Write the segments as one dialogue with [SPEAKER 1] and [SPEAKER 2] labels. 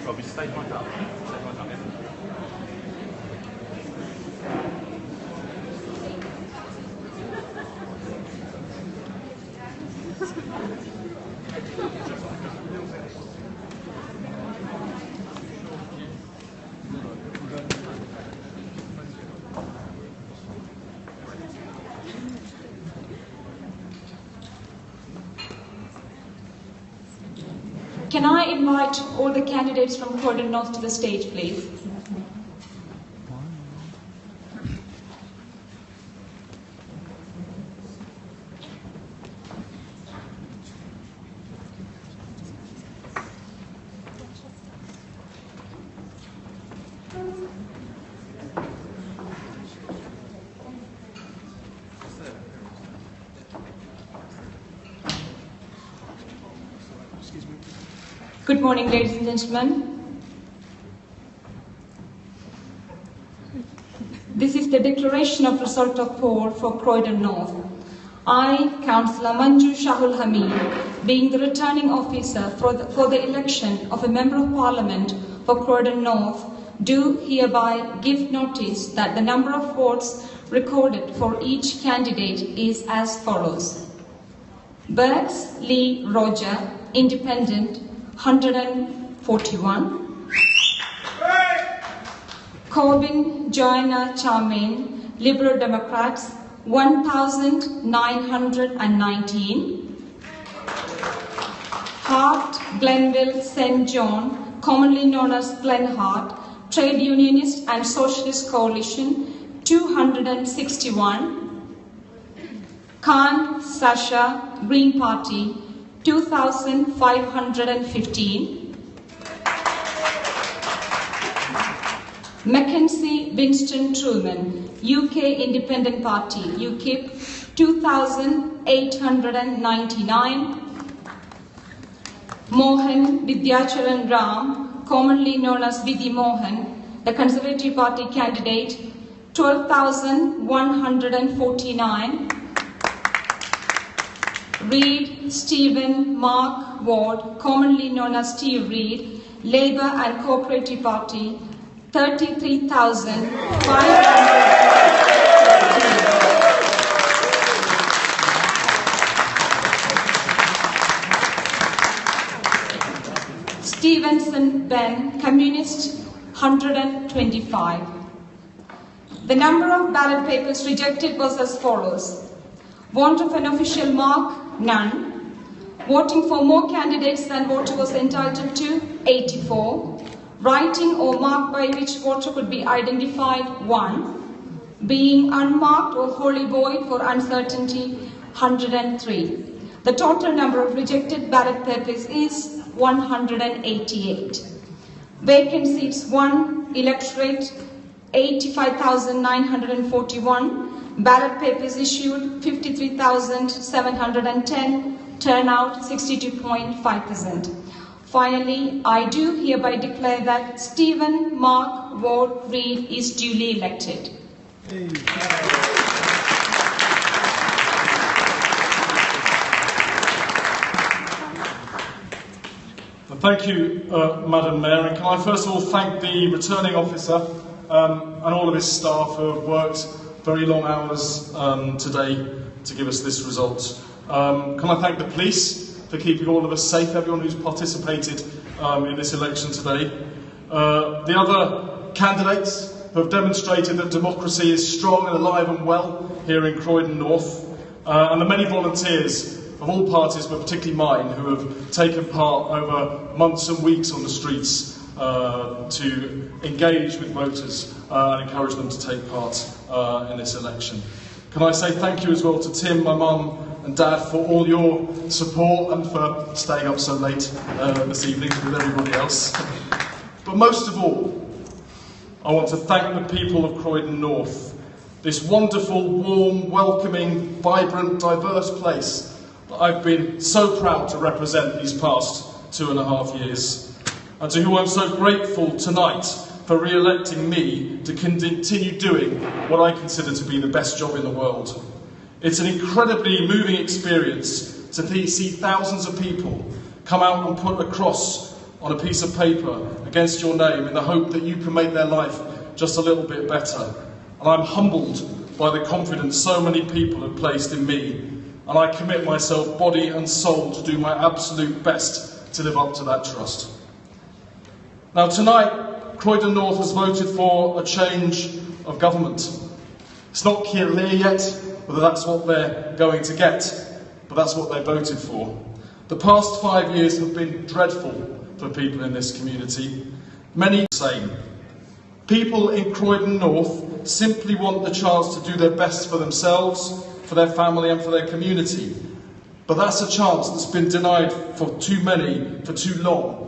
[SPEAKER 1] Robbie, stay right up. Stay right up, yeah.
[SPEAKER 2] Can I invite all the candidates from Croydon North to the stage, please? Good morning, ladies and gentlemen. This is the declaration of result of poll for Croydon North. I, Councillor Manju Shahul Hamid, being the returning officer for the election of a Member of Parliament for Croydon North, do hereby give notice that the number of votes recorded for each candidate is as follows. Burks Lee Roger, Independent, 141. Corbyn Joanna Charmaine, Liberal Democrats, 1,919. Hart Glenville St. John, commonly known as Glen Hart, Trade Unionist and Socialist Coalition, 261. Khan Sasha, Green Party, 2,515. Mackenzie Winston Truman, UK Independent Party, UKIP, 2,899. Mohan Vidyacharan Ram, commonly known as Vidhi Mohan, the Conservative Party candidate, 12,149. Reid Stephen Mark Ward, commonly known as Steve Reid, Labour and Cooperative Party, 33,513. Stevenson Ben, Communist, 125. The number of ballot papers rejected was as follows. Want of an official mark? None. Voting for more candidates than voter was entitled to? 84. Writing or mark by which voter could be identified? 1. Being unmarked or wholly void for uncertainty? 103. The total number of rejected ballot papers is 188. Vacant seats 1, electorate 85,941. Ballot papers issued 53,710, turnout 62.5%. Finally, I do hereby declare that Stephen Mark Ward Reid is duly elected.
[SPEAKER 3] Thank you, Madam Mayor, and can I first of all thank the returning officer and all of his staff who have worked very long hours today to give us this result. Can I thank the police for keeping all of us safe, everyone who's participated in this election today. The other candidates who have demonstrated that democracy is strong and alive and well here in Croydon North, and the many volunteers of all parties, but particularly mine, who have taken part over months and weeks on the streets to engage with voters and encourage them to take part in this election. Can I say thank you as well to Tim, my mum and Dad, for all your support and for staying up so late this evening with everybody else. But most of all, I want to thank the people of Croydon North, this wonderful, warm, welcoming, vibrant, diverse place that I've been so proud to represent these past 2.5 years, and to whom I'm so grateful tonight for re-electing me to continue doing what I consider to be the best job in the world. It's an incredibly moving experience to see thousands of people come out and put a cross on a piece of paper against your name in the hope that you can make their life just a little bit better. And I'm humbled by the confidence so many people have placed in me, and I commit myself body and soul to do my absolute best to live up to that trust. Now tonight, Croydon North has voted for a change of government. It's not clear yet whether that's what they're going to get, but that's what they voted for. The past 5 years have been dreadful for people in this community. Many the same. People in Croydon North simply want the chance to do their best for themselves, for their family and for their community. But that's a chance that's been denied for too many for too long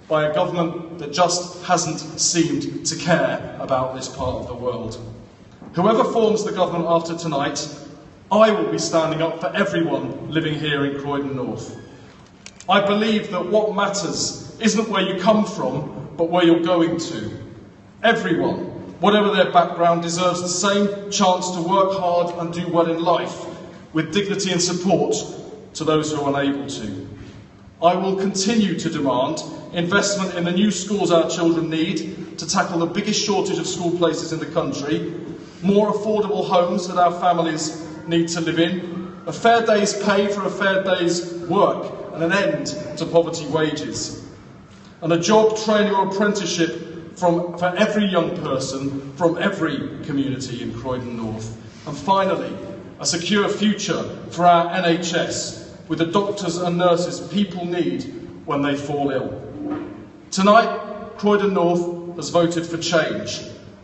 [SPEAKER 3] by a government that just hasn't seemed to care about this part of the world. Whoever forms the government after tonight, I will be standing up for everyone living here in Croydon North. I believe that what matters isn't where you come from, but where you're going to. Everyone, whatever their background, deserves the same chance to work hard and do well in life, with dignity and support to those who are unable to. I will continue to demand investment in the new schools our children need to tackle the biggest shortage of school places in the country, more affordable homes that our families need to live in, a fair day's pay for a fair day's work and an end to poverty wages, and a job, training or apprenticeship for every young person from every community in Croydon North. And finally, a secure future for our NHS with the doctors and nurses people need when they fall ill. Tonight, Croydon North has voted for change,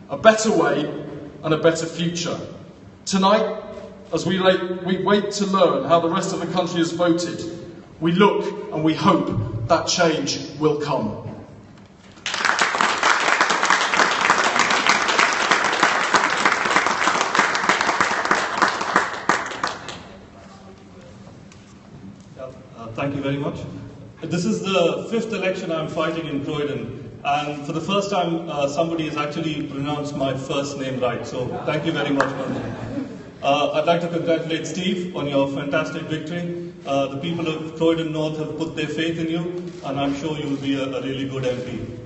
[SPEAKER 3] a better way and a better future. Tonight, as we wait to learn how the rest of the country has voted, we look and we hope that change will come.
[SPEAKER 4] Thank you very much. This is the 5th election I'm fighting in Croydon, and for the first time somebody has actually pronounced my first name right, so thank you very much, man. I'd like to congratulate Steve on your fantastic victory. The people of Croydon North have put their faith in you, and I'm sure you will be a really good MP.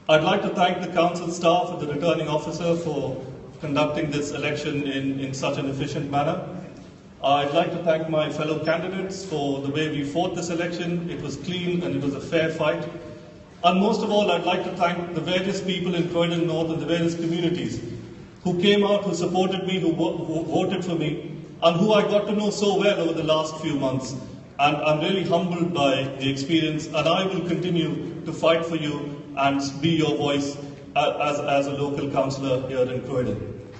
[SPEAKER 4] I'd like to thank the council staff and the returning officer for conducting this election in such an efficient manner. I'd like to thank my fellow candidates for the way we fought this election. It was clean and it was a fair fight. And most of all, I'd like to thank the various people in Croydon North and the various communities who came out, who supported me, who voted for me, and who I got to know so well over the last few months. And I'm really humbled by the experience, and I will continue to fight for you and be your voice as a local councillor here in Croydon.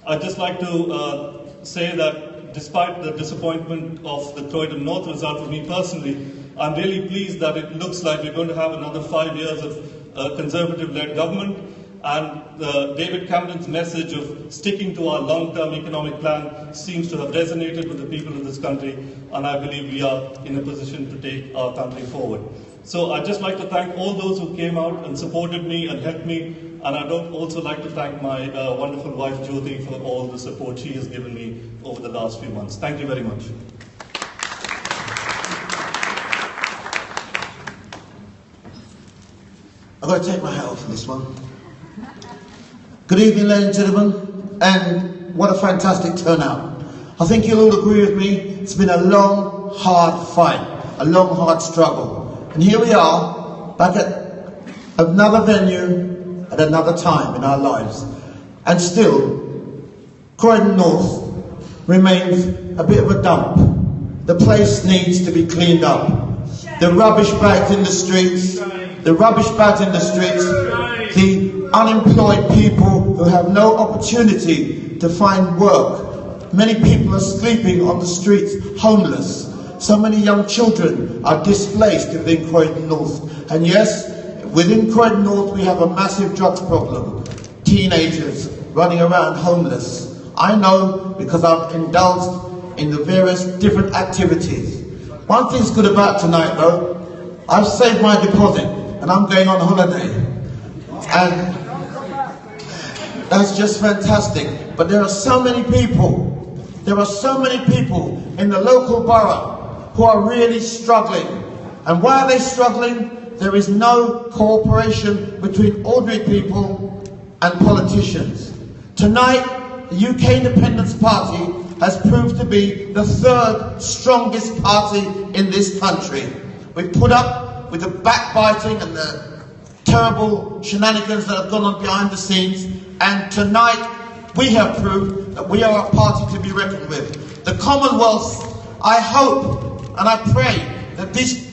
[SPEAKER 4] I'd just like to say that despite the disappointment of the Croydon North result for me personally, I'm really pleased that it looks like we're going to have another 5 years of Conservative-led government, and David Cameron's message of sticking to our long-term economic plan seems to have resonated with the people of this country, and I believe we are in a position to take our country forward. So I'd just like to thank all those who came out and supported me and helped me, and I'd also like to thank my wonderful wife Jyoti for all the support she has given me over the last few months. Thank you very much.
[SPEAKER 5] I've got to take my hat off for this one. Good evening, ladies and gentlemen, and what a fantastic turnout. I think you'll all agree with me, it's been a long, hard fight, a long, hard struggle. And here we are, back at another venue, at another time in our lives. And still, Croydon North remains a bit of a dump. The place needs to be cleaned up. The rubbish bags in the streets, the unemployed people who have no opportunity to find work. Many people are sleeping on the streets, homeless. So many young children are displaced within Croydon North. And yes, within Croydon North we have a massive drugs problem. Teenagers running around homeless. I know because I've indulged in the various different activities. One thing's good about tonight though, I've saved my deposit and I'm going on holiday. And That's just fantastic. But there are so many people, in the local borough who are really struggling. And why are they struggling? There is no cooperation between ordinary people and politicians. Tonight, the UK Independence Party has proved to be the third strongest party in this country. We've put up with the backbiting and the terrible shenanigans that have gone on behind the scenes, and tonight we have proved that we are a party to be reckoned with. The Commonwealth, I hope and I pray that these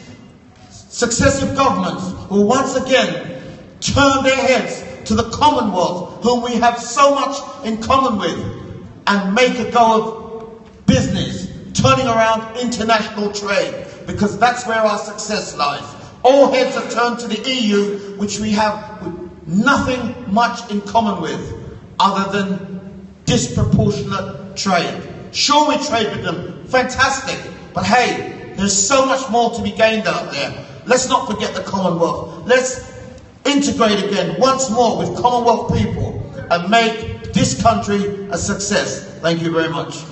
[SPEAKER 5] successive governments will once again turn their heads to the Commonwealth, whom we have so much in common with, and make a go of business, turning around international trade, because that's where our success lies. All heads are turned to the EU, which we have nothing much in common with, other than disproportionate trade. Sure, we trade with them, fantastic, but hey, there's so much more to be gained out there. Let's not forget the Commonwealth. Let's integrate again once more with Commonwealth people and make this country a success. Thank you very much.